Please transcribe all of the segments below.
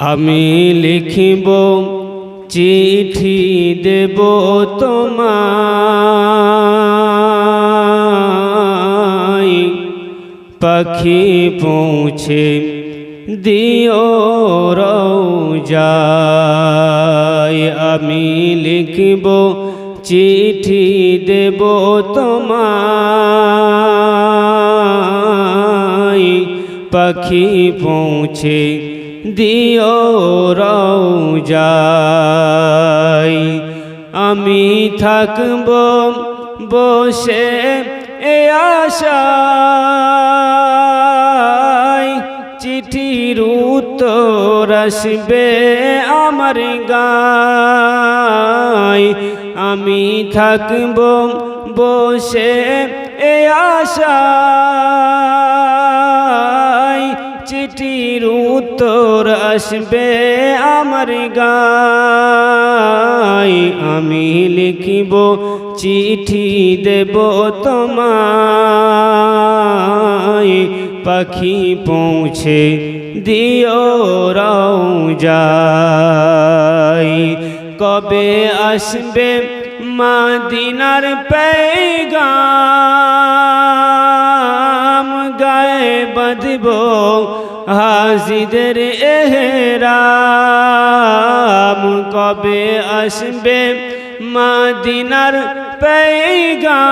আমি লিখিব চিঠি দেব তোমায়, পাখি পৌঁছে দিও রওজায়। আমি লিখিব চিঠি দেব তোমায়, পাখি পৌঁছে দিও রওজায়। আমি থাকব বসে এ আশায়, চিঠির উত্তর আসবে আমার গায়। আমি থাকব বসে এ আশায়, চিঠির উত্তর আসবে আমার গায়। আমি লিখিব চিঠি দেব তোমায়, পাখি পৌঁছে দিও রওজায়। কবে আসবে মদিনার পেগাম, গায়ে বাঁধব হাজিদের এহরাম। কবে আসবে মদিনার পেগাম,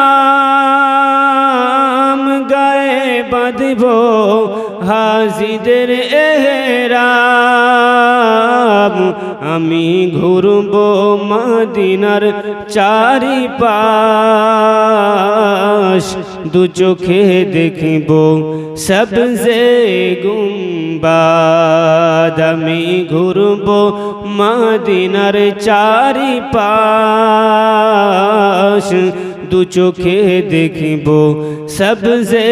গায়ে বাঁধব হাজিদের এহরাম। আমি ঘুরব মদিনার চারিপাশ, দু চোখে দেখব সবজে গুম্বাদ। আমি ঘুরব মদিনার চারিপাশ, দু চোখে দেখব সবজে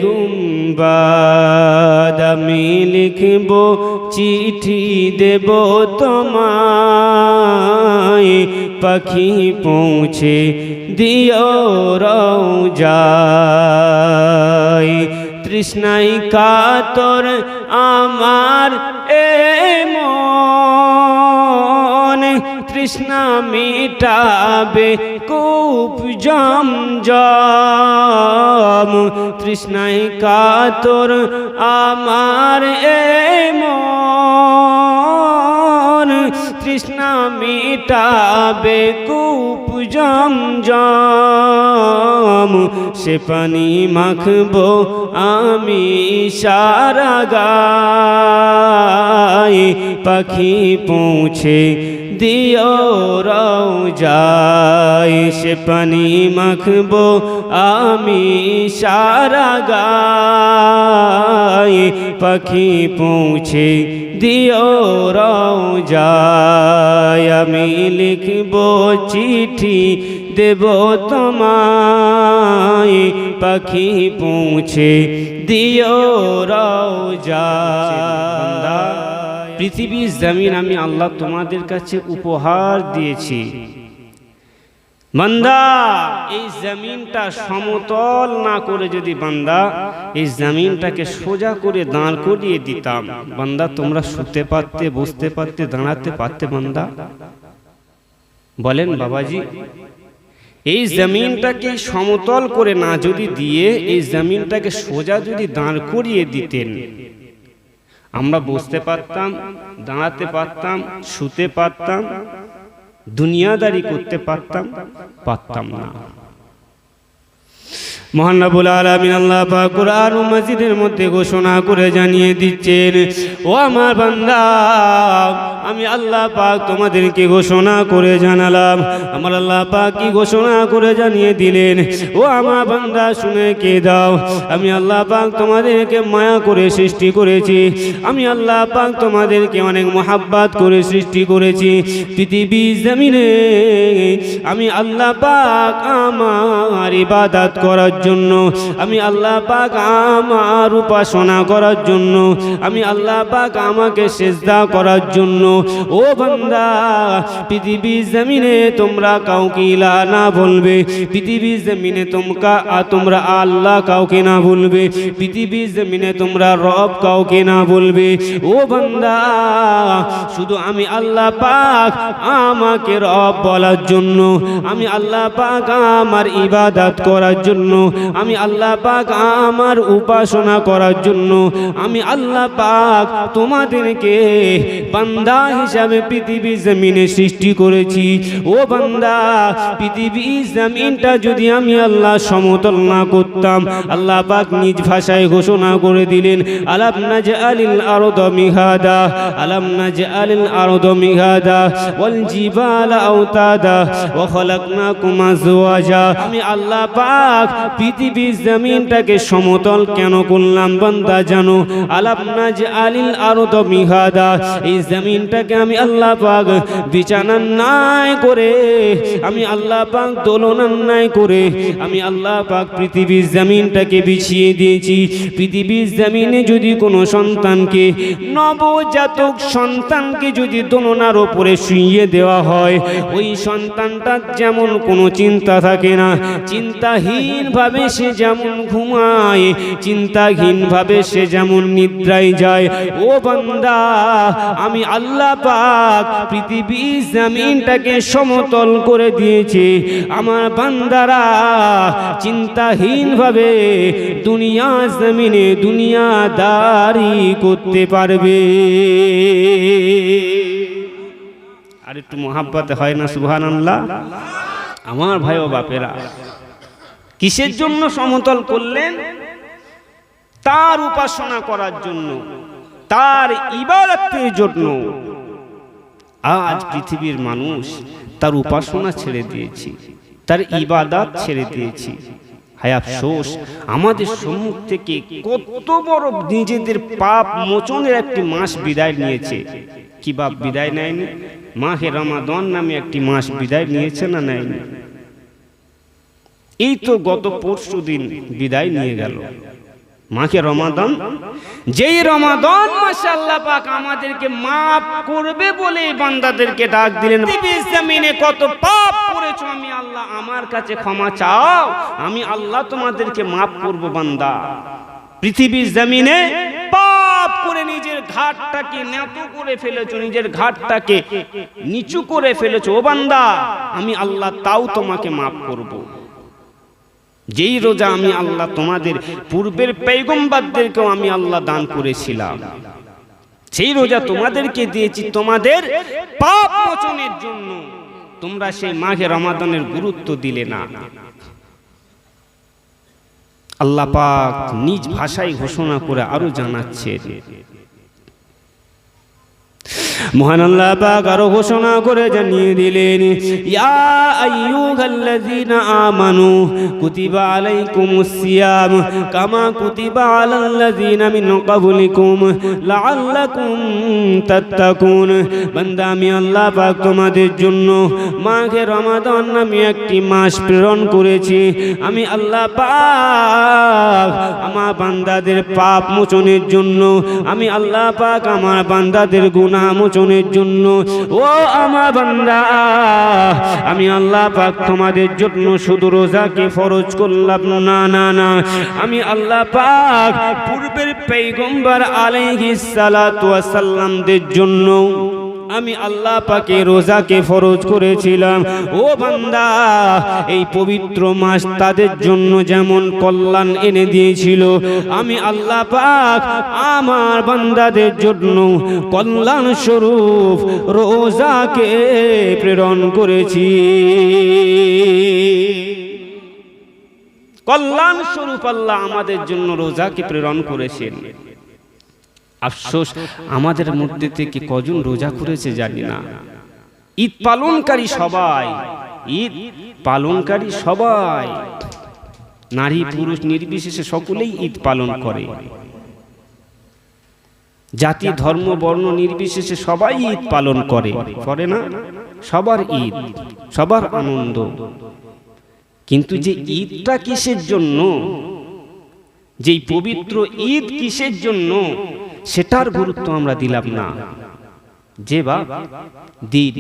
গুম্বাদ। আমি লিখব চিঠি দেব তোমায়, পাখি পৌঁছে দিও রওজায়। তৃষ্ণায় কাতর আমার এ মন, তৃষ্ণা মিটাবে কূপ জমজম। তৃষ্ণায় কাতর আমার এ মন, তৃষ্ণা মিটাবে কূপ জমজম। সে পানি মাখব আমি সারা গায়ে, পাখি পৌঁছে দিও রওজায়। সে পানি মাখব আমি সারা গায়ে, পাখি পৌঁছে দিও রওজায়। আমি লিখব চিঠি দেব তোমায়, পাখি পৌঁছে দিও রওজায়। পৃথিবীর জমিন আমি আল্লাহ তোমাদের কাছে উপহার দিয়েছি। বান্দা, এই জমিনটা সমতল না করে যদি বান্দা এই জমিনটাকে সোজা করে দাঁড় করিয়ে দিতাম, বান্দা তোমরা শুতে পারতে, বসতে পারতে, দাঁড়াতে পারতে? বান্দা বলেন বাবাজি, এই জমিনটাকে সমতল করে না যদি দিয়ে এই জমিনটাকে সোজা যদি দাঁড় করিয়ে দিতেন, আমরা বসতে পারতাম, দাঁড়াতে পারতাম, শুতে পারতাম, দুনিয়াদারি করতে পারতাম? পারতাম না। মহান রব্বুল আলামিন আল্লাহ পাক কুরআন ও মাজিদের মধ্যে ঘোষণা করে জানিয়ে দিচ্ছেন, ও আমার বান্দা, আমি আল্লাহ পাক তোমাদেরকে ঘোষণা করে জানালাম। আমার আল্লাহ পাক কি ঘোষণা করে জানিয়ে দিলেন? ও আমার বান্দা, শুনে কে দাও। আমি আল্লাহ পাক তোমাদেরকে মায়া করে সৃষ্টি করেছি। আমি আল্লাহ পাক তোমাদেরকে অনেক মোহাব্বত করে সৃষ্টি করেছি। পৃথিবীর জমিনে আমি আল্লাহ পাক আমার ইবাদত করার জন্য, আমি আল্লাহ পাক আমার উপাসনা করার জন্য, আমি আল্লাহ পাক আমাকে সিজদা করার জন্য। ও বান্দা, পৃথিবীর জমিনে তোমরা কাউকে ইলাহ না বলবে, পৃথিবীর জমিনে তোমরা আল্লাহ কাউকে না বলবে, পৃথিবীর জমিনে তোমরা রব কাউকে না বলবে। ও বান্দা, শুধু আমি আল্লাহ পাক আমাকে রব বলার জন্য, আমি আল্লাহ পাক আমার ইবাদত করার জন্য, আমি আল্লাহ পাক আমার উপাসনা করার জন্য, আমি আল্লাহ পাক তোমাদেরকে বান্দা হিসাবে পৃথিবীর জমিনে সৃষ্টি করেছি। ও বান্দা, পৃথিবীর জমিনটা যদি আমি আল্লাহ সমতল না করতাম, আল্লাহ পাক নিজ ভাষায় ঘোষণা করে দিলেন, আলাম নাজআলিল আরদা মিহাদা, আলাম নাজআলিল আরদা মিহাদা ওয়াল জিবালা আওতাদা ওয়া খালাকনাকুম আজওয়াজা। আমি আল্লাহ পাক পৃথিবীর জমিনটাকে সমতল কেন করলাম বান্দা জানো? আলাম নাজআলিল আরদা মিহাদা, এই জমিনটাকে আমি আল্লাহ পাক বিছানার ন্যায় করে, আমি আল্লাহ পাক দোলনার ন্যায় করে আমি আল্লাহ পাক পৃথিবীর জমিনটাকে বিছিয়ে দিয়েছি। পৃথিবীর জমিনে যদি কোনো সন্তানকে, নবজাতক সন্তানকে যদি দোলনার ওপরে শুইয়ে দেওয়া হয়, ওই সন্তানটার যেমন কোনো চিন্তা থাকে না, চিন্তাহীনভাবে সে যেমন ঘুমায়, চিন্তাহীনভাবে সে যেমন নিদ্রায় যায়। ও বান্দা, আমি আল্লাহ পাক পৃথিবীর জমিনটাকে সমতল করে দিয়েছি। আমার বান্দারা চিন্তাহীনভাবে দুনিয়া জমিনে দুনিয়াদারি করতে পারবে। আর একটু মোহাব্বতে হয় না সুবহানাল্লাহ? আমার ভাই ও বাপেরা, কিসের জন্য সমতল করলেন? তার উপাসনা করার জন্য, তার ইবাদতের জন্য। আজ পৃথিবীর মানুষ তার উপাসনা ছেড়ে দিয়েছি, তার ইবাদত ছেড়ে দিয়েছি। হায় আফসোস, আমাদের সম্মুখ থেকে কত বড় নিজেদের পাপ মোচনের একটি মাস বিদায় নিয়েছে। কি বাপ বিদায় নেয়নি? মাহে রমাদান নামে একটি মাস বিদায় নিয়েছে না নেয়নি? এই তো গত পরশু দিন বিদায় নিয়ে গেল মাহে রমাদান। যেই রমাদান মাসে আল্লাহ পাক আমাদেরকে মাফ করবে বলে বান্দাদেরকে ডাক দিলেন, পৃথিবীর জমিনে কত পাপ করেছো, আমি আল্লাহ আমার কাছে ক্ষমা চাও, আমি আল্লাহ তোমাদেরকে মাফ করব। বান্দা, পৃথিবীর জমিনে পাপ করে নিজের ঘাটটাকে নত করে ফেলেছো, নিজের ঘাটটাকে নিচু করে ফেলেছো। ও বান্দা, আমি আল্লাহ তাও তোমাকে মাফ করব। যেই রোজা আমি আল্লাহ তোমাদের পূর্বের পয়গম্বরদেরকেও আমি আল্লাহ দান করেছিলাম, সেই রোজা তোমাদেরকে দিয়েছি তোমাদের পাপ মোচনের জন্য। তোমরা সেই মাহে রমাদানের গুরুত্ব দিলে না। আল্লাহ পাক নিজ ভাষায় ঘোষণা করে আরো জানাচ্ছে, মহান আল্লাহ পাক আরো ঘোষণা করে জানিয়ে দিলেন, ইয়া আইয়ুহাল্লাযীনা আমানু কুতিবা আলাইকুমুস সিয়াম কামা কুতিবা আলাল্লাযীনা মিন ক্বাবলিকুম লাআল্লাকুম তাত্তাকুন। বান্দা, আমি আল্লাহ পাক তোমাদের জন্য মাহে রমাদান নামে একটি মাস প্রেরণ করেছি। আমি আল্লাহ পাক আমার বান্দাদের পাপ মোচনের জন্য, আমি আল্লাহ পাক আমার বান্দাদের গুনাহ মোচনের জন্য। ও আমার বান্দা, আমি আল্লাহ পাক তোমাদের জন্য শুধু রোজাকে ফরজ করলাম না, না না, আমি আল্লাহ পাক পূর্বের পয়গম্বর আলাইহিস সালাতু ওয়াস সালামদের জন্য আমি আল্লাহ পাকে রোজাকে ফরজ করেছিলাম। ও বান্দা, এই পবিত্র মাস তাদের জন্য যেমন কল্যাণ এনে দিয়েছিল, আমি আল্লাহ পাক আমার বান্দাদের জন্য কল্যাণ স্বরূপ রোজাকে প্রেরণ করেছি। কল্যাণ স্বরূপ আল্লাহ আমাদের জন্য রোজাকে প্রেরণ করেছেন। আফসোস, আমাদের মধ্যে থেকে কজন রোজা করেছে জানি না। ঈদ পালনকারী সবাই, ঈদ পালনকারী সবাই, নারী পুরুষ নির্বিশেষে সকলেই ঈদ পালন করে। জাতি ধর্ম বর্ণ নির্বিশেষে সবাই ঈদ পালন করে, করে না? সবার ঈদ, সবার আনন্দ। কিন্তু যে ঈদটা কিসের জন্য, যেই পবিত্র ঈদ কিসের জন্য, সেটার গুরুত্ব আমরা দিলাম না। যে বা দিন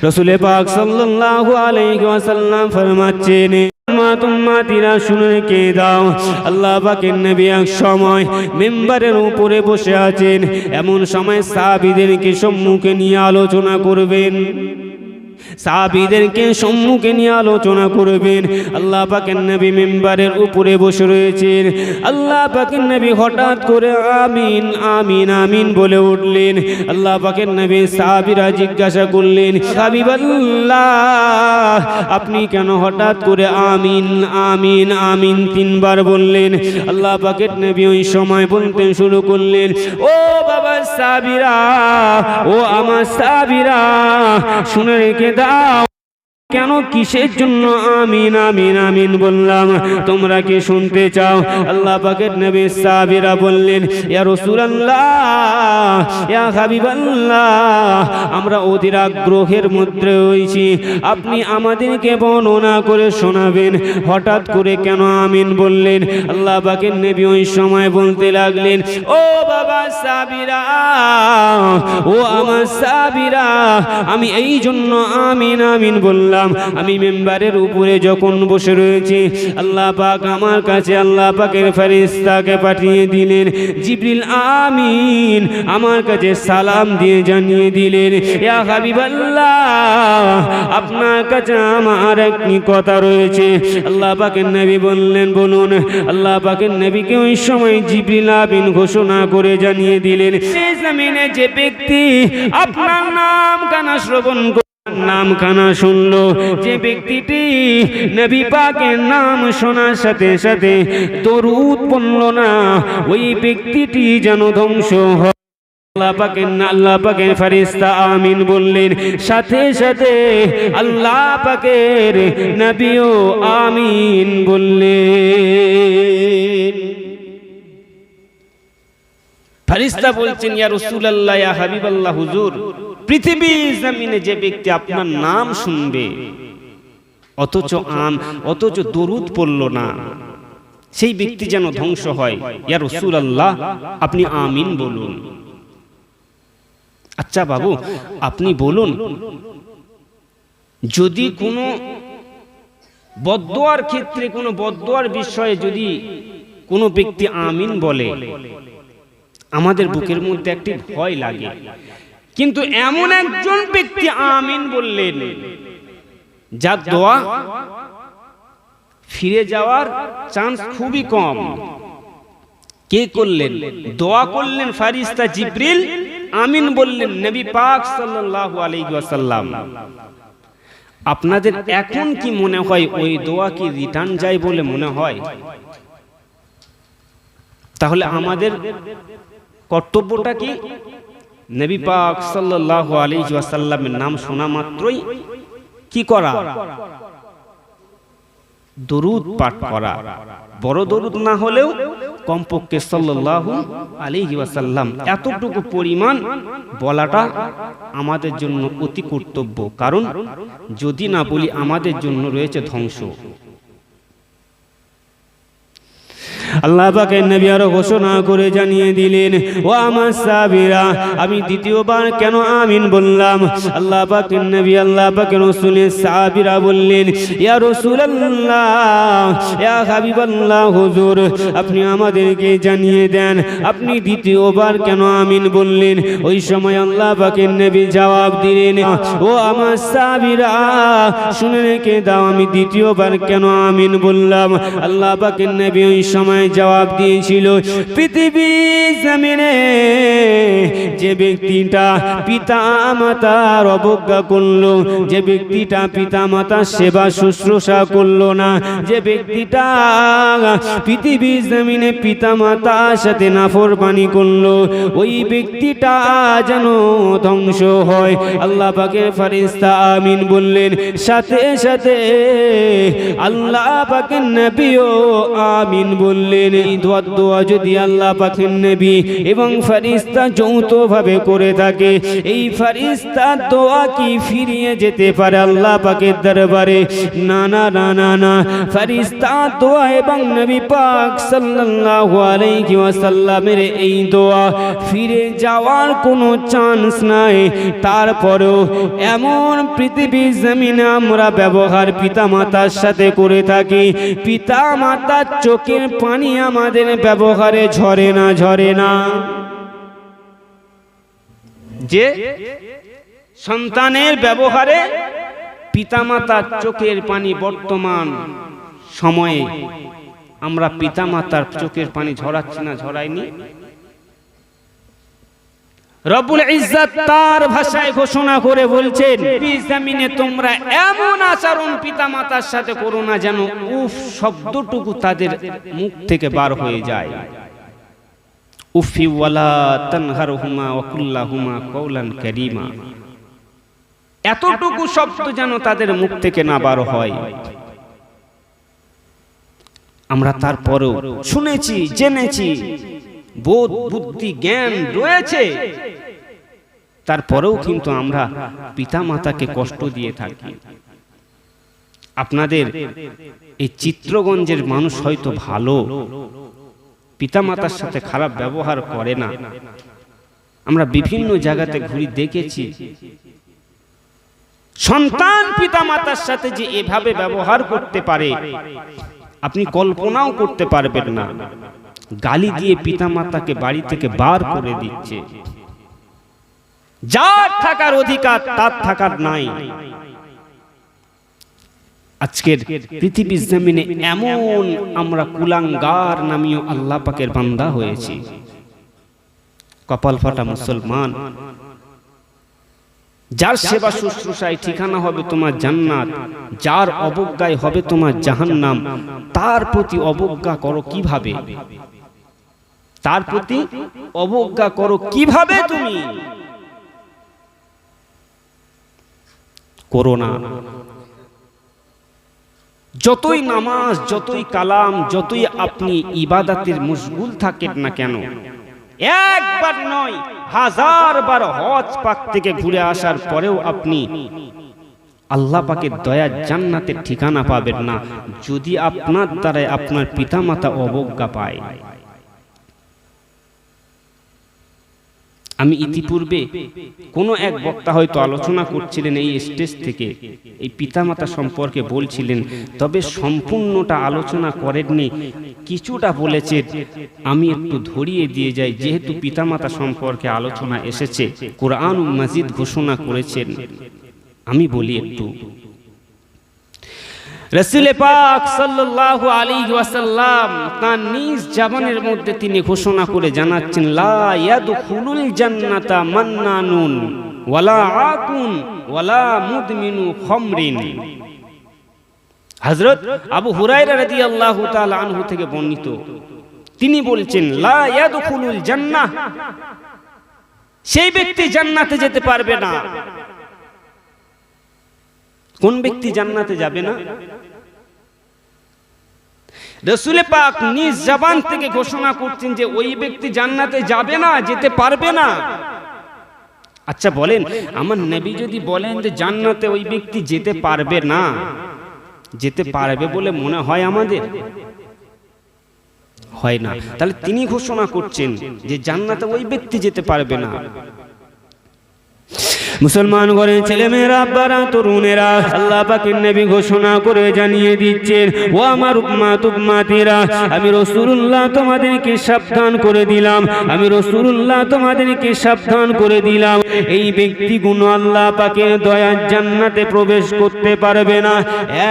রাসূল পাক সাল্লাল্লাহু আলাইহি ওয়াসাল্লাম ফরমাচ্ছেন, তোমরা শুনে কে দাও, আল্লাহ পাকের নবী এক সময় মিম্বারের উপরে বসে আছেন। এমন সময় সাহাবীদেরকে সম্মুখে নিয়ে আলোচনা করবেন, সাহাবীদেরকে সম্মুখে নিয়ে আলোচনা করবেন। আল্লাহ পাকের নবী মিম্বারের উপরে বসে রয়েছেন। আল্লাহ পাকের নবী হঠাৎ করে আমিন আমিন আমিন বলে উঠলেন। আল্লাহ পাকের নবী সাহাবীরা জিজ্ঞাসা করলেন, হাবিবাল্লাহ আপনি কেন হঠাৎ করে আমিন আমিন আমিন তিনবার বললেন? আল্লাহ পাকের নবী ওই সময় বলতে শুরু করলেন, ও বাবা সাহাবীরা, ও আমার সাহাবীরা, শুনে রেখে দাও, কেন কিসের জন্য আমিন আমিন আমিন বললাম, তোমরা কি শুনতে চাও? আল্লাহ পাকের নবী সাহাবীরা বললেন, ইয়া রাসূলুল্লাহ, ইয়া হাবিবাল্লাহ, আমরা অধীর আগ্রহের মধ্যে রয়েছি, আপনি আমাদেরকে বর্ণনা করে শোনাবেন, হঠাৎ করে কেন আমিন বললেন? আল্লাহ পাকের নবী ওই সময় বলতে লাগলেন, ও বাবা সাহাবীরা, ও আমার সাহাবীরা, আমি এই জন্য আমিন আমিন বললাম, আমি মিম্বারের উপরে যখন বসে রয়েছি, আল্লাহ পাক আমার কাছে আল্লাহ পাকের ফেরেশতাকে পাঠিয়ে দিলেন। জিবরিল আমিন আমার কাছে সালাম দিয়ে জানিয়ে দিলেন, ইয়া হাবিবাল্লাহ, আপনার কাছে আমার একটি কথা রয়েছে। আল্লাহ পাকের নবী বললেন, বলুন। আল্লাহ পাকের নবীকে ওই সময় জিবরিল আমিন ঘোষণা করে জানিয়ে দিলেন, এই জমিনে যে ব্যক্তি আপনার নাম কানা শ্রবণ নাম কানা শুনলো, যে ব্যক্তিটি নবী পাকের নাম শোনার সাথে সাথে দরুদ পড়ল না, ওই ব্যক্তিটি যেন ধ্বংস হয়। আল্লাহ পাকের ফেরেশতা আমিন বললেন, সাথে সাথে আল্লাহ পাকের নবীও আমিন বললেন। ফেরেশতা বলছেন, ইয়া রাসূলুল্লাহ, ইয়া হাবিবাল্লাহ, হুজুর, পৃথিবীর জমিনে যে ব্যক্তি আপনার নাম শুনবে অথচ দরুদ পড়ল না, সেই ব্যক্তি যেন ধ্বংস হয়। ইয়া রাসূলুল্লাহ, আপনি আমিন বলুন। আচ্ছা বাবু, আপনি বলুন, যদি কোনো বদদোয়ার ক্ষেত্রে, কোনো বদদোয়ার বিষয়ে যদি কোনো ব্যক্তি আমিন বলে, আমাদের বুকের মধ্যে একটি ভয় লাগে। কিন্তু এমন একজন ব্যক্তি আমিন বললেন, যার দোয়া ফিরে যাওয়ার চান্স খুবই কম। কে করলেন? দোয়া করলেন ফেরেশতা জিবরিল, আমিন বললেন নবী পাক সাল্লাল্লাহু আলাইহি ওয়াসাল্লাম। আপনাদের এখন কি মনে হয় ওই দোয়া কি রিটার্ন যায় বলে মনে হয়? তাহলে আমাদের কর্তব্যটা কি? নবী পাক সাল্লাল্লাহু আলাইহি ওয়াসাল্লামের নাম শোনা মাত্রই কি করা? দরুদ পাঠ করা। বড় দরুদ না হলেও কমপক্ষে সাল্লাল্লাহু আলাইহি ওয়াসাল্লাম এতটুকু পরিমাণ বলাটা আমাদের জন্য অতি কর্তব্য। কারণ যদি না বলি আমাদের জন্য রয়েছে ধ্বংস। আল্লাহ পাকের নবী আরো ঘোষণা করে জানিয়ে দিলেন, ও আমার সাহাবীরা, আমি দ্বিতীয়বার কেন আমিন বললাম? আল্লাহ পাকের নবী, আল্লাহ পাকের রাসূলের সাহাবীরা বললেন, ইয়া রাসূলুল্লাহ, ইয়া হাবিবাল্লাহ, হুজুর, আপনি আমাদেরকে জানিয়ে দেন, আপনি দ্বিতীয়বার কেন আমিন বললেন? ওই সময় আল্লাহ পাকের নবী জবাব দিলেন, ও আমার সাহাবীরা, শুনে রেখে দাও, আমি দ্বিতীয়বার কেন আমিন বললাম? আল্লাহ পাকের নবী ওই সময় জবাব দিয়েছিল, পৃথিবীর জমিনে যে ব্যক্তিটা পিতা মাতার অবজ্ঞা করলো, যে ব্যক্তিটা পিতা মাতার সেবা শুশ্রূষা করলো না, যে ব্যক্তিটা পৃথিবীর জমিনে পিতা মাতার সাথে নাফরমানি করলো, ওই ব্যক্তিটা যেন ধ্বংস হয়। আল্লাহ পাকের ফেরেশতা আমিন বললেন, সাথে সাথে আল্লাহ পাকের নবীও আমিন বললেন। বললেন এই দোয়া যদি আল্লাহ পাকের নবী এবং ফেরেশতা যৌথভাবে করে থাকে, এই ফেরেশতার দোয়া কি ফিরিয়ে যেতে পারে আল্লাহ পাকের দরবারে? না না না না না, ফেরেশতার দোয়া এবং নবী পাক সাল্লাল্লাহু আলাইহি ওয়াসাল্লামের এই দোয়া ফিরে যাওয়ার কোনো চান্স নাই। তারপরেও এমন পৃথিবীর জমিনে আমরা ব্যবহার পিতামাতার সাথে করে থাকি, পিতামাতার চোখের পানি আমাদের ব্যবহারে ঝরে না, ঝরে না। যে সন্তানের ব্যবহারে পিতামাতার চোখের পানি বর্তমান সময়ে আমরা পিতামাতার চোখের পানি ঝরাচ্ছি না, ঝরাইনি? রব্বুল ইজ্জত তার ভাষায় ঘোষণা করে বলছেন, এই জমিনে তোমরা এমন আচরণ পিতামাতার সাথে করো না যেন উফ শব্দটুকু তাদের মুখ থেকে বার হয়ে যায়। উফি ওয়ালা তানহারহুমা ওয়া কুল্লাহুমা কওলান কারীমা, এতটুকু শব্দ যেন তাদের মুখ থেকে না বার হয়। আমরা তারপরেও শুনেছি, জেনেছি, বোধ বুদ্ধি জ্ঞান রয়েছে, তারপরেও কিন্তু আমরা পিতামাতাকে কষ্ট দিয়ে থাকি। আপনাদের এই চিত্রগঞ্জের মানুষ হয়তো ভালো, পিতামাতার সাথে খারাপ ব্যবহার করে না। আমরা বিভিন্ন জায়গাতে ঘুরে দেখেছি, সন্তান পিতামাতার সাথে যে এভাবে ব্যবহার করতে পারে আপনি কল্পনাও করতে পারবেন না। গালি দিয়ে পিতামাতাকে বাড়ি থেকে বার করে দিচ্ছে। যার থাকার অধিকার তার থাকার নাই। আজকের পৃথিবীর জমিনে এমন আমরা কুলাঙ্গার নামীয় আল্লাহ পাকের বান্দা হয়েছি। কপাল ফাটা মুসলমান, যার সেবা শুশ্রূষায় ঠিকানা হবে তোমার জান্নাত, যার অবজ্ঞায় হবে তোমার জাহান্নাম, তার প্রতি অবজ্ঞা করো কিভাবে? তার প্রতি অবজ্ঞা করো কিভাবে? তুমি করো না। যতই নামাজ, যতই কালাম, যতই আপনি ইবাদতের মশগুল থাকেন না কেন, একবার নয় হাজার বার হজ পাক থেকে ঘুরে আসার পরেও আপনি আল্লাহ পাকের দয়া জান্নাতের ঠিকানা পাবেন না যদি আপনার দ্বারাই আপনার পিতামাতা অবজ্ঞা পায়। আমি ইতিপূর্বে কোনো এক বক্তা হয়তো আলোচনা করছিলেন এই স্টেজ থেকে, এই পিতামাতা সম্পর্কে বলছিলেন, তবে সম্পূর্ণটা আলোচনা করেননি, কিছুটা বলেছেন। আমি একটু ধরিয়ে দিয়ে যাই, যেহেতু পিতামাতা সম্পর্কে আলোচনা এসেছে, কোরআন মাজিদ ঘোষণা করেছেন, আমি বলি একটু। রাসূল পাক সাল্লাল্লাহু আলাইহি ওয়াসাল্লাম তার নিজ জবানের মধ্যে তিনি ঘোষণা করে জানাচ্ছেন, লা ইয়াদখুলুল জান্নাতা মান্নানুন ওয়ালা আকুন ওয়ালা মুদমিনু খামরিন। হযরত আবু হুরায়রা রাদিয়াল্লাহু তাআলা আনহু থেকে বর্ণিত, তিনি বলছেন, লা ইয়াদখুলুল জান্নাহ, সেই ব্যক্তি জান্নাতে যেতে পারবে না। কোন ব্যক্তি জান্নাতে যাবে না? রাসূল পাক নিজ জবান থেকে ঘোষণা করছেন যে ওই ব্যক্তি জান্নাতে যাবে না, যেতে পারবে না। আচ্ছা বলেন, আমার নবী যদি বলেন যে জান্নাতে ওই ব্যক্তি যেতে পারবে না, যেতে পারবে বলে মনে হয় আমাদের? হয় না। তাহলে তিনি ঘোষণা করছেন যে জান্নাতে ওই ব্যক্তি যেতে পারবে না। মুসলমান ঘরের ছেলেমেয়েরা, আব্বারা, তরুণেরা, আল্লাহ পাকের নবী ঘোষণা করে জানিয়ে দিচ্ছেন, ও আমার উম্মত উম্মতিরা, আমি রাসূলুল্লাহ তোমাদেরকে সাবধান করে দিলাম, আমি রাসূলুল্লাহ তোমাদেরকে সাবধান করে দিলাম, এই ব্যক্তিগুলো আল্লাহ পাকের দয়ার জান্নাতে প্রবেশ করতে পারবে না।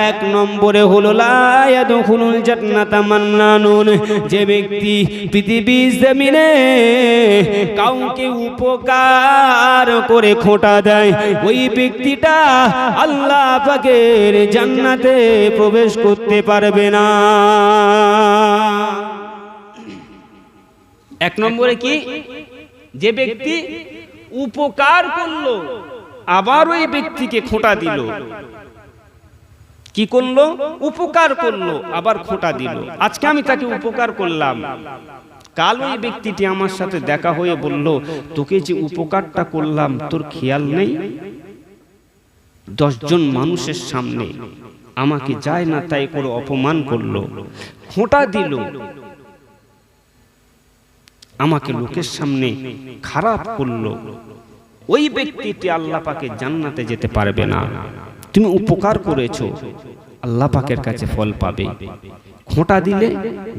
এক নম্বরে হলো লা ইয়াদখুলুল জান্নাতা মান্নানুন, যে ব্যক্তি পৃথিবীর জমিনে কাউকে উপকার করে খোঁটা দেয়, ওই ব্যক্তিটা আল্লাহ পাকের জান্নাতে প্রবেশ করতে পারবে না। এক নম্বরে কি? যে ব্যক্তি উপকার করলো আবার ওই ব্যক্তিকে খোঁটা দিল, কি করলো? উপকার করলো, আবার খোঁটা দিল। আজকে আমি তাকে উপকার করলাম, কাল ওই ব্যক্তিটি আমার সাথে দেখা হয়ে বলল, তোকে যে উপকারটা করলাম তোর খেয়াল নেই? 10 জন মানুষের সামনে আমাকে যায় না তাই করে অপমান করলো, খোঁটা দিল, আমাকে লোকের সামনে খারাপ করলো। ওই ব্যক্তিটি আল্লাহ পাকের জান্নাতে যেতে পারবে না। তুমি উপকার করেছো, আল্লাহ পাকের কাছে ফল পাবে। খোঁটা দিলে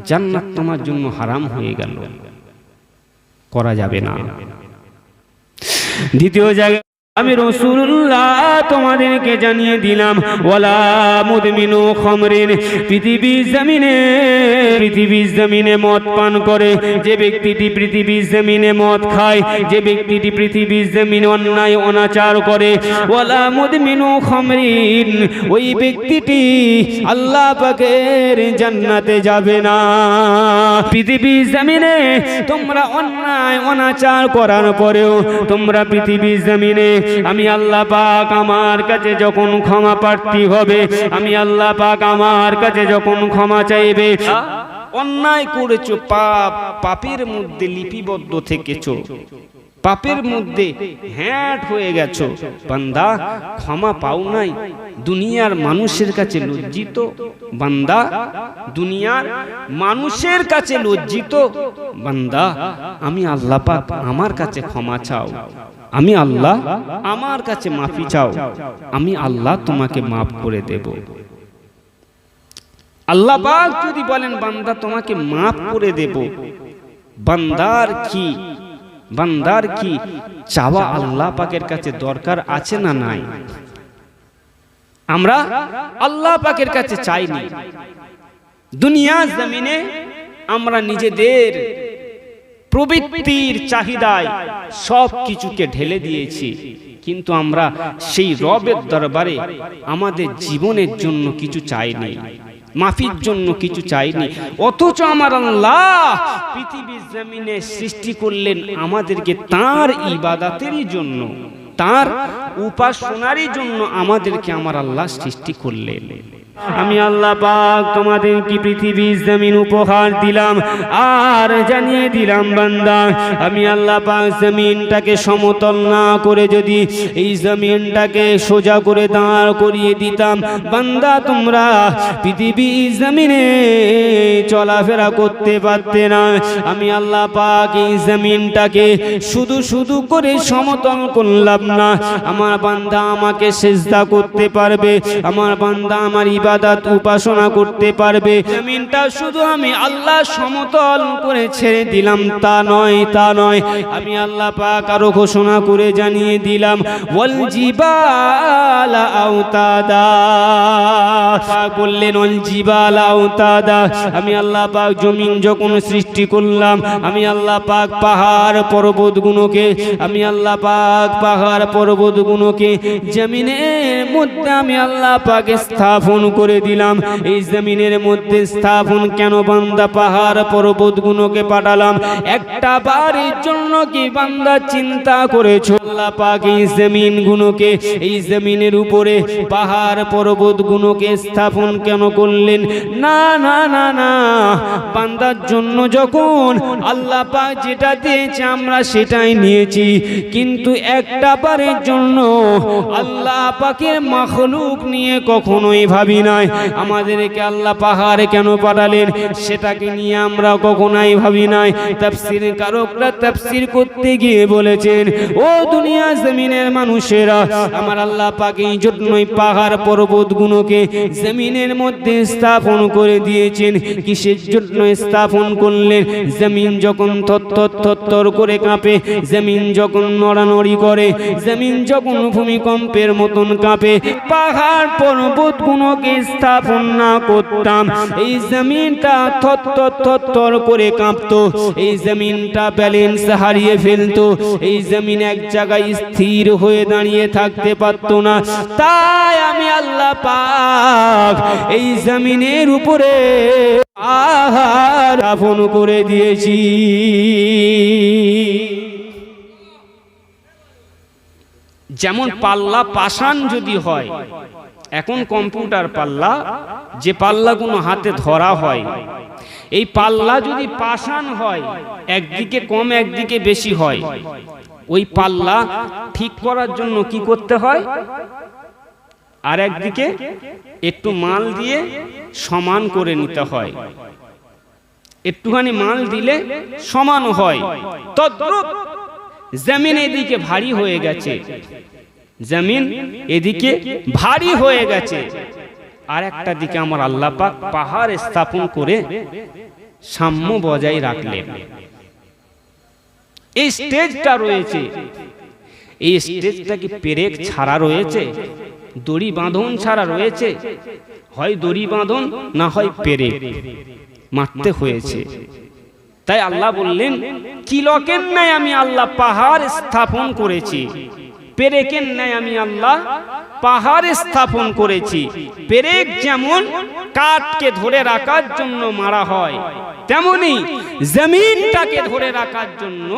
জান্নাত তোমার জন্য হারাম হয়ে গেল, করা যাবে না। দ্বিতীয় জায়গায় আমি রাসূলুল্লাহ তোমাদেরকে জানিয়ে দিলাম, ওয়ালা মুদমিনু খামরিন, পৃথিবীর জমিনে মদ পান করে যে ব্যক্তিটি পৃথিবীর জমিনে মদ খায়, যে ব্যক্তিটি পৃথিবীর জমিনে অন্যায় অনাচার করে, ওয়ালা মুদমিনু খামরিন, ওই ব্যক্তিটি আল্লাহ পাকের জান্নাতে যাবে না। পৃথিবীর জমিনে তোমরা অন্যায় অনাচার করার পরেও তোমরা পৃথিবীর জমিনে আমি আল্লাহ পাক আমার কাছে যখন ক্ষমা প্রার্থী হবে, আমি আল্লাহ পাক আমার কাছে যখন ক্ষমা চাইবে, অন্যায় করেছো, পাপের মধ্যে লিপিবদ্ধ থেকেছো, পাপের মধ্যে হ্যাট হয়ে গেছো, বান্দা ক্ষমা পাও নাই, দুনিয়ার মানুষের কাছে লজ্জিত, বান্দা দুনিয়ার মানুষের কাছে লজ্জিত, বান্দা আমি আল্লাহ পাক আমার কাছে ক্ষমা চাও, আমি আল্লাহ আমার কাছে মাফি চাও, আমি আল্লাহ তোমাকে মাফ করে দেব। আল্লাহ পাক যদি বলেন বান্দা তোমাকে মাফ করে দেব, বান্দার কি চাওয়া আল্লাহ পাকের কাছে দরকার আছে না নাই? আমরা আল্লাহ পাকের কাছে চাইনি, দুনিয়া জমিনে আমরা নিজেদের প্রবৃত্তির চাহিদায় সব কিছুকে ঢেলে দিয়েছি, কিন্তু আমরা সেই রবের দরবারে আমাদের জীবনের জন্য কিছু চাইনি, মাফির জন্য কিছু চাইনি। অথচ আমার আল্লাহ পৃথিবীর জমিনে সৃষ্টি করলেন আমাদেরকে তার ইবাদতেরই জন্য, তার উপাসনারই জন্য আমাদেরকে আমার আল্লাহ সৃষ্টি করলেন। আমি আল্লাহ পাক তোমাদের কি পৃথিবীর জমিন উপহার দিলাম, আর জানিয়ে দিলাম বান্দা আমি আল্লাহ পাক জমিনটাকে সমতল না করে যদি এই জমিনটাকে সোজা করে দাঁড় করিয়ে দিতাম, বান্দা তোমরা পৃথিবীর জমিনে চলাফেরা করতে পারতে না। আমি আল্লাহ পাক এই জমিনটাকে শুধু করে সমতল করলাম না, আমার বান্দা আমাকে সিজদা করতে পারবে, আমার বান্দা আমার ইবাদত উপাসনা করতে পারবে। জমিনটা শুধু আমি আল্লাহ সমতল করে ছেড়ে দিলাম তা নয়, আমি আল্লাহ পাক আরো ঘোষণা করে জানিয়ে দিলাম, ওয়াল জিবালা আওতাদা, বললেন ওয়াল জিবালা আওতাদা, আমি আল্লাহ পাক জমিন যখন সৃষ্টি করলাম, আমি আল্লাহ পাক পাহাড় পর্বতগুলোকে, আমি আল্লাহ পাক পাহাড় পর্বতগুলোকে জমিনের মধ্যে আমি আল্লাহ পাক স্থাপন করে দিলাম। এই জমিনের মধ্যে স্থাপন কেন বান্দা পাহাড় পর্বতগুলোকে পাঠালাম? একটা বারের জন্য কি বান্দা চিন্তা করেছো? আল্লাহ পাক এই জমিনগুলোকে, এই জমিনের উপরে পাহাড় পর্বতগুলোকে স্থাপন কেন করলেন? না না না না, বান্দার জন্য যখন আল্লাহ পাক যেটা দিয়েছে আমরা সেটাই নিয়েছি, কিন্তু একটা বারের জন্য আল্লাহ পাকের মাখলুক নিয়ে কখনোই ভাবি নাই। আমাদেরকে আল্লাহ পাহাড়ে কেন পাঠালেন সেটাকে নিয়ে আমরা কখনোই ভাবি নাই। তাফসীর কারকরা তাফসীর করতে গিয়ে বলেছেন, ও দুনিয়া জমিনের মানুষেরা, আমার আল্লাহ পাক এই জন্যই পাহাড় পর্বতগুলোকে জমিনের মধ্যে স্থাপন করে দিয়েছেন। কিসের জন্য স্থাপন করলেন? জমিন যখন থরথর করে কাঁপে, জমিন যখন নড়ানড়ি করে, জমিন যখন ভূমিকম্পের মতন কাঁপে, পাহাড় পর্বতগুলোকে স্থাপন না করতাম, এই জমিনটা থরথর করে কাঁপতো, এই জমিনটা ব্যালেন্স হারিয়ে ফেলতো, এই জমিন এক জায়গায় স্থির হয়ে দাঁড়িয়ে থাকতে পারতো না। তাই আমি আল্লাহ পাক এই জমিনের উপরে পাহাড় স্থাপন করে দিয়েছি। যেমন পাল্লা পাষাণ যদি হয়, এখন কম্পিউটার পাল্লা, যে পাল্লাগুলো হাতে ধরা হয়, এই পাল্লা যদি পাষাণ হয়, একদিকে কম একদিকে বেশি হয়, ওই পাল্লা ঠিক করার জন্য কি করতে হয়? আর একদিকে একটু মাল দিয়ে সমান করে নিতে হয়। একটুখানি মাল দিলে সমান হয়। তদ্রূপ জমিন এদিকে ভারী হয়ে গেছে, জমিন এদিকে ভারী হয়ে গেছে, আর একটা দিকে আমার আল্লাহ পাক পাহাড় স্থাপন করে সাম্য বজায় রাখলেন। এই স্টেজটা রয়েছে, এই স্টেজটা কি পেরেক ছাড়া রয়েছে, দড়ি বাঁধন ছাড়া রয়েছে? হয় দড়ি বাঁধন, না হয় পেরেক মারতে হয়েছে। তাই আল্লাহ বললেন, কিলকের ন্যায় আমি আল্লাহ পাহাড় স্থাপন করেছি, পেরেকের ন্যায় আমি আল্লাহ পাহাড় স্থাপন করেছি। পেরেক যেমন কাঠকে ধরে রাখার জন্য মারা হয়, তেমনি জমিনটাকে ধরে রাখার জন্য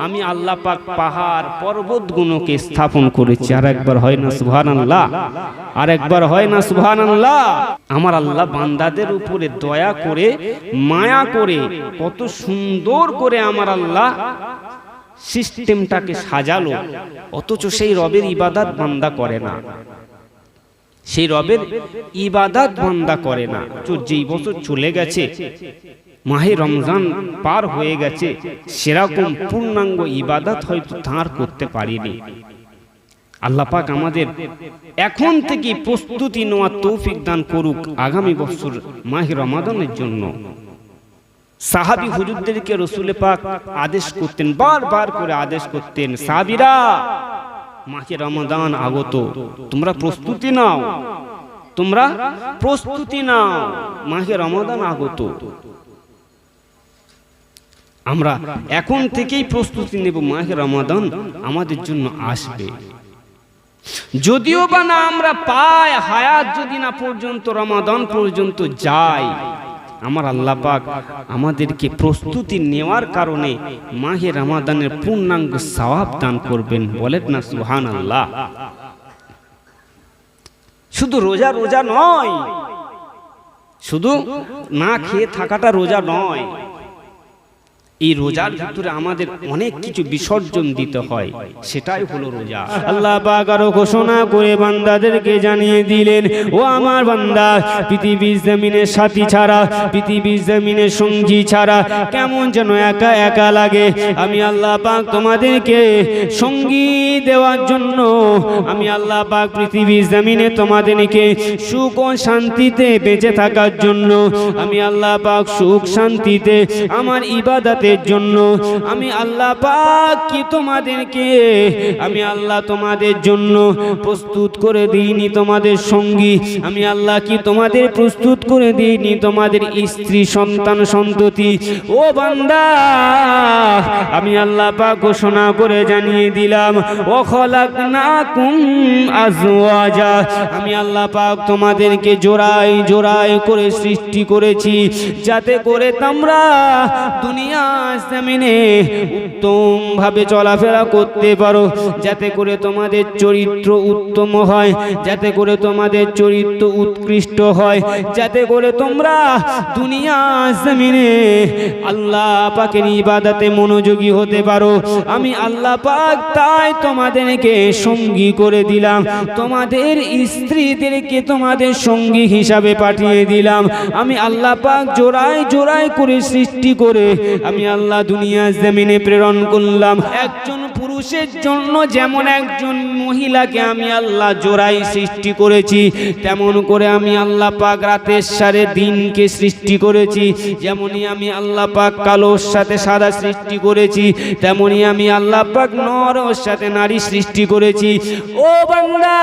আমি আল্লাহ পাক পাহাড় পর্বতগুলোকে স্থাপন করেছি। আর একবার হয় না সুবহানাল্লাহ? আর একবার হয় না সুবহানাল্লাহ? আমার আল্লাহ বান্দাদের উপরে দয়া করে, মায়া করে, কত সুন্দর করে আমার আল্লাহ সিস্টেমটাকে সাজালো। অথচ সেই রবের ইবাদত বান্দা করে না, সেই রবের ইবাদত বান্দা করে না। যেই বছর চলে গেছে, মাহে রমজান পার হয়ে গেছে, সেরকম পূর্ণাঙ্গ ইবাদত হয়তো তার করতে পারিনি। আল্লাহ পাক আমাদের এখন থেকে প্রস্তুতি নেওয়ার তৌফিক দান করুক আগামী বছর মাহে রমাদানের জন্য। সাহাবী হুজুরদেরকে রাসূল পাক আদেশ করতেন, বারবার করে আদেশ করতেন, সাহাবীরা মাহে রমাদান আগত, তোমরা প্রস্তুতি নাও, তোমরা প্রস্তুতি নাও, মাহে রমাদান আগত। আমরা এখন থেকেই প্রস্তুতি নেব, মাহে রমাদান আমাদের জন্য আসবে। যদিও বা না আমরা পাই, হায়াত যদি না পর্যন্ত রমাদান পর্যন্ত যাই, আমার আল্লাহ পাক আমাদেরকে প্রস্তুতি নেওয়ার কারণে মাহে রমাদানের পূর্ণাঙ্গ সওয়াব দান করবেন। বলেন না সুবহানাল্লাহ? শুধু রোজা রোজা নয়, শুধু না খেয়ে থাকাটা রোজা নয়, এই রোজার ভিতরে আমাদের অনেক কিছু বিসর্জন দিতে হয়, সেটাই হলো রোজা। আল্লাহ পাক আরো ঘোষণা করে বান্দাদেরকে জানিয়ে দিলেন, ও আমার বান্দা, পৃথিবীর জমিনের সাথী ছাড়া, পৃথিবীর জমিনের সঙ্গী ছাড়া কেমন যেন একা একা লাগে। আমি আল্লাহ পাক তোমাদেরকে সঙ্গী দেওয়ার জন্য, আমি আল্লাহ পাক পৃথিবীর জমিনে তোমাদেরকে সুখ ও শান্তিতে বেঁচে থাকার জন্য, আমি আল্লাহ পাক সুখ শান্তিতে আমার ইবাদতের জন্য আমি আল্লাহ পাক কি তোমাদেরকে, আমি আল্লাহ তোমাদের জন্য প্রস্তুত করে দিইনি তোমাদের সঙ্গী, আমি আল্লাহ কি তোমাদের প্রস্তুত করে দিইনি তোমাদের স্ত্রী সন্তান সন্ততি? ও বান্দা, আমি আল্লাহ পাক ঘোষণা করে জানিয়ে দিলাম, ও খলাকনাকুম আজওয়াজা, আমি আল্লাহ পাক তোমাদেরকে জোড়ায় জোড়ায় করে সৃষ্টি করেছি, যাতে করে তোমরা দুনিয়া জমিনে উত্তম ভাবে চলাফেরা করতে পারো, যাতে করে তোমাদের চরিত্র উত্তম হয়, যাতে করে তোমাদের চরিত্র উৎকৃষ্ট হয়, যাতে করে তোমরা দুনিয়া জমিনে আল্লাহ পাকের ইবাদতে মনোযোগী হতে পারো। আমি আল্লাহ পাক তাই তোমাদেরকে সঙ্গী করে দিলাম, তোমাদের স্ত্রীদেরকে তোমাদের সঙ্গী হিসাবে পাঠিয়ে দিলাম। আমি আল্লাহ পাক জোড়ায় জোড়ায় করে সৃষ্টি করে আমি আল্লাহ দুনিয়া জমিনে প্রেরণ করলাম। একজন পুরুষের জন্য যেমন একজন মহিলাকে আমি আল্লাহ জোড়ায় সৃষ্টি করেছি, তেমন করে আমি আল্লাহ পাক রাতের সাথে দিনকে সৃষ্টি করেছি। যেমনই আমি আল্লাহ পাক কালোর সাথে সাদা সৃষ্টি করেছি, তেমনই আমি আল্লাহ পাক নরের সাথে নারী সৃষ্টি করেছি। ও বান্দা,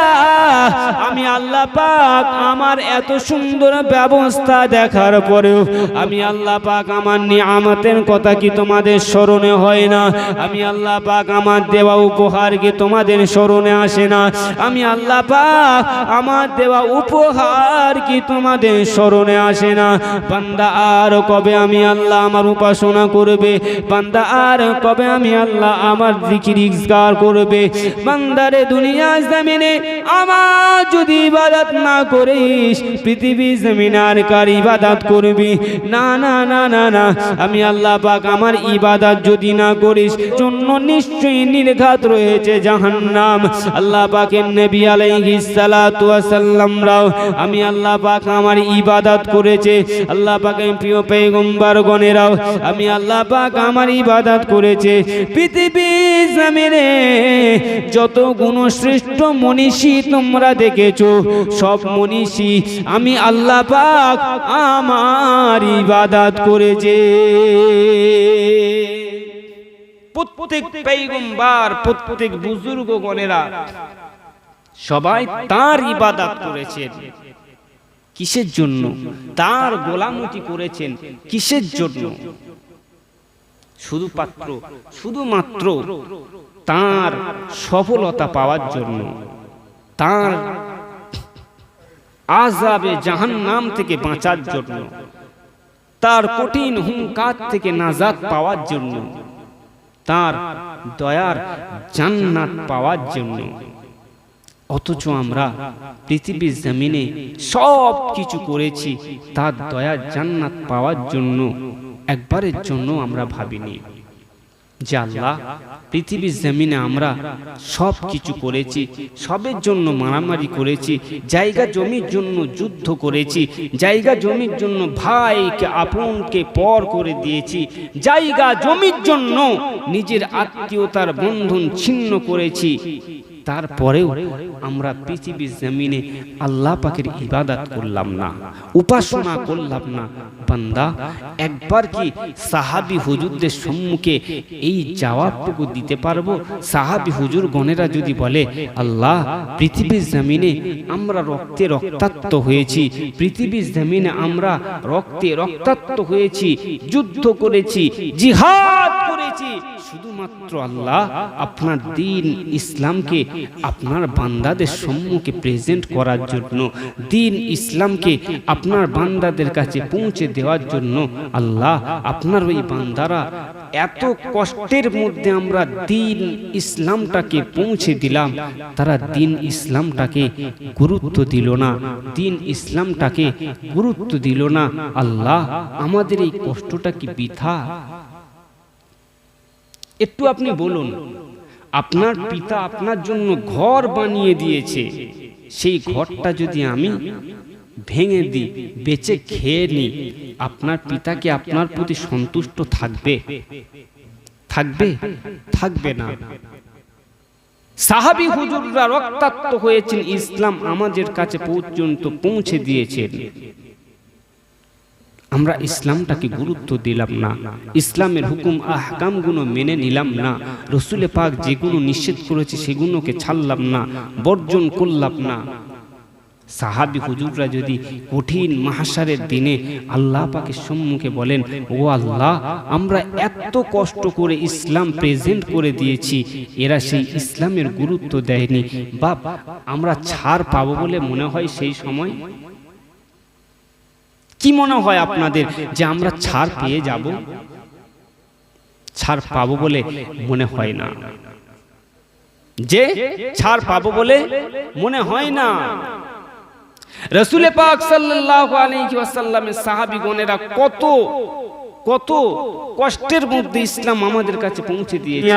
আমি আল্লাহ পাক আমার এত সুন্দর ব্যবস্থা দেখার পরেও আমি আল্লাহ পাক আমার নিয়ামতের কথা কি তোমাদের স্মরণে হয় না? আমি আল্লাহ পাক আমার দেওয়া উপহার কি তোমাদের স্মরণে আসে না? আমি আল্লাহ পাক আমার দেওয়া উপহার কি তোমাদের স্মরণে আসে না? বান্দা আর কবে আমি আল্লাহ আমার উপাসনা করবে? বান্দা আর কবে আমি আল্লাহ আমার জিকির ইজকার করবে? বান্দারে দুনিয়া জমিনে আমার যদি ইবাদত না করিস পৃথিবী জমিন আর কার ইবাদত করবি? না না না না না, আমি আল্লাহ পাক আমার ইবাদত যদি না করিস জন্য নিশ্চয়ই নির্ঘাত রয়েছে জাহান্নাম। আল্লাহ পাকের নবী আলাইহিস সালাতু ওয়াস সালাম রাও আমি আল্লাহ পাক আমার ইবাদত করেছে, আল্লাহ পাকের প্রিয় পয়গম্বর গণেরাও আমি আল্লাহ পাক আমার ইবাদত করেছে। পৃথিবী জমিনে যত গুণশ্রেষ্ঠ মনীষী তোমরা দেখেছো সব মনীষী আমি আল্লাহ পাক আমার ইবাদত করেছে। প্রত্যেক পয়গম্বর প্রত্যেক বুজুর্গগণেরা সবাই তার ইবাদত করেছেন। কিসের জন্য? তার গোলামতি করেছেন। কিসের জন্য? শুধুমাত্র তার সফলতা পাওয়ার জন্য, তার আযাবে জাহান্নাম থেকে বাঁচার জন্য, তার কঠিন হুঙ্কার থেকে নাজাত পাওয়ার জন্য, তার দয়ার জান্নাত পাওয়ার জন্য। অথচ আমরা পৃথিবীর জমিনে সব কিছু করেছি তার দয়ার জান্নাত পাওয়ার জন্য। একবারের জন্য আমরা ভাবিনি যে আল্লাহ পৃথিবীর জমিনে আমরা সব কিছু করেছি, সবের জন্য মারামারি করেছি, জায়গা জমির জন্য যুদ্ধ করেছি, জায়গা জমির জন্য ভাইকে আপনকে পর করে দিয়েছি, জায়গা জমির জন্য নিজের আত্মীয়তার বন্ধন ছিন্ন করেছি। তারপরেও আমরা পৃথিবীর জমিনে আল্লাহ পাকের ইবাদত করলাম না, উপাসনা করলাম না। বান্দা একবার কি সাহাবী হুজুরদের সম্মুখে এই জবাবটুকু দিতে পারবো? সাহাবী হুজুর গণেরা যদি বলে আল্লাহ পৃথিবীর জমিনে আমরা রক্তে রক্তাক্ত হয়েছি, পৃথিবীর জমিনে আমরা রক্তে রক্তাক্ত হয়েছি, যুদ্ধ করেছি, জিহাদ করেছি, শুধুমাত্র আল্লাহ আপনার দ্বীন ইসলামকে আপনার বান্দাদের সম্মুখে প্রেজেন্ট করার জন্য, দ্বীন ইসলামকে আপনার বান্দাদের কাছে পৌঁছে দেওয়ার জন্য। আল্লাহ আপনার ওই বান্দারা এত কষ্টের মধ্যে আমরা দ্বীন ইসলামটাকে পৌঁছে দিলাম, তারা দ্বীন ইসলামটাকে গুরুত্ব দিল না, দ্বীন ইসলামটাকে গুরুত্ব দিল না। আল্লাহ আমাদের এই কষ্টটা কি বৃথা? একটু আপনি বলুন, আপনার পিতা আপনার জন্য ঘর বানিয়ে দিয়েছে, সেই ঘরটা যদি আমি ভেঙে দিই, বেচে খেয়ে নিই, আপনার পিতা কি আপনার প্রতি সন্তুষ্ট থাকবে? থাকবে? থাকবে না। সাহাবী হুজুররা রক্তাক্ত হয়েছেন, ইসলাম আমাদের কাছে পর্যন্ত পৌঁছে দিয়েছেন, আমরা ইসলামটাকে গুরুত্ব দিলাম না, ইসলামের হুকুম আহকামগুলো মেনে নিলাম না, রসুল পাক যেগুলো নিষেধ করেছে সেগুলোকে ছাড়লাম না, বর্জন করলাম না। সাহাবী হুজুররা যদি কঠিন মাহশারের দিনে আল্লাহ পাকের সম্মুখে বলেন, ও আল্লাহ আমরা এত কষ্ট করে ইসলাম প্রেজেন্ট করে দিয়েছি, এরা সেই ইসলামের গুরুত্ব দেয়নি, বাপ আমরা ছাড় পাবো বলে মনে হয় সেই সময়? কি মনে হয় আপনাদের যে আমরা ছাড় পেয়ে যাব? ছাড় পাবো বলে মনে হয় না, যে ছাড় পাবো বলে মনে হয় না। রাসূল পাক সাল্লাল্লাহু আলাইহি ওয়াসাল্লামের সাহাবীগণেরা কত কত কষ্টের মধ্যে ইসলাম আমাদের কাছে পৌঁছে দিয়েছে।